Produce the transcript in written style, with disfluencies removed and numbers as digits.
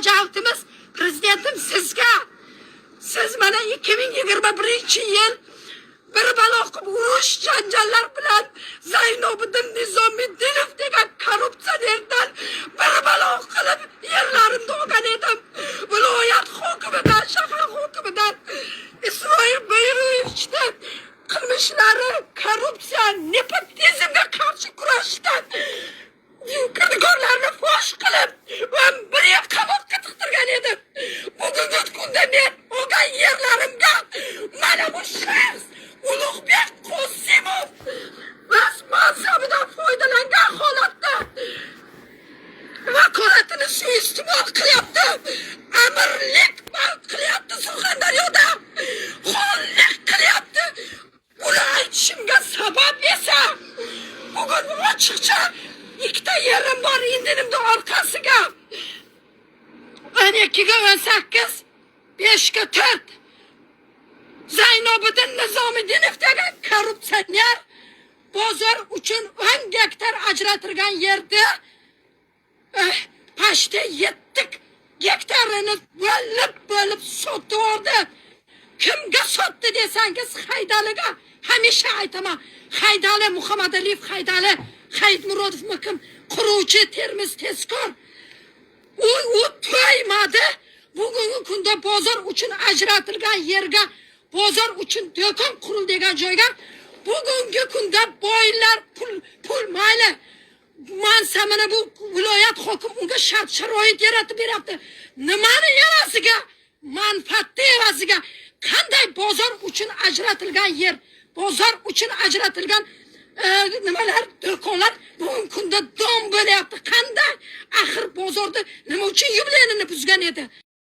murojaatimiz prezidentim sizga. Siz mana 2021-yil bir baloq urush janjallar bilan Zaynobiddin Nizomiddinov degan korrupsionerdan bir baloq qilib yerlarimni olgan edim. Viloyat hokimidan, shahar hokimidan Isroil Beyrovichdan qilmishlari korrupsiya, nepotizmga qarshi kurashishdan kirdikorlarni fosh qilib va bir yil qamoqqa tiqtirgan edim. Bugungi kunda men olgan yerlarimga mana bu shaxs Ulug'bek Qosimov o'z mansabidan foydalangan holatda vakolatini suiiste'mol qilyapti. Amirlik qilyapti Surxondaryoda. Xonlik qilyapti. Buni aytishimga sabab esa bugun ochiqcha ikkita yerim bor indinimda orqasiga. 12 ga 18, 5 ga 4. Zaynobiddin Nizomiddinov degan korrupsioner bozor uchun 10 gektar ajratilgan yerda pashta 7 gektarini bo'lib sotdi oldi. Kimga sotdi desangiz Haydaliga. Hamisha aytaman, Haydali Muhammadaliyev, Haydali Hayitmurodov kim quruvchi Termiz tezkor. U to'ymadi. Bugungi kunda bozor uchun ajratilgan yerga, bozor uchun do'kon qurildi degan joyga bugungi kunda boylar pul mayli mansabini bu viloyat hokimi unga shart sharoit yaratib beryapti. Nimani evaziga? Manfaatni evaziga. Qanday bozor uchun ajratilgan yer, bozor uchun ajratilgan nimalar, do'konlar bugungi kunda dom bo'lyapti. Qanday? Axir bozorda nima uchun yubileyini buzgan edi?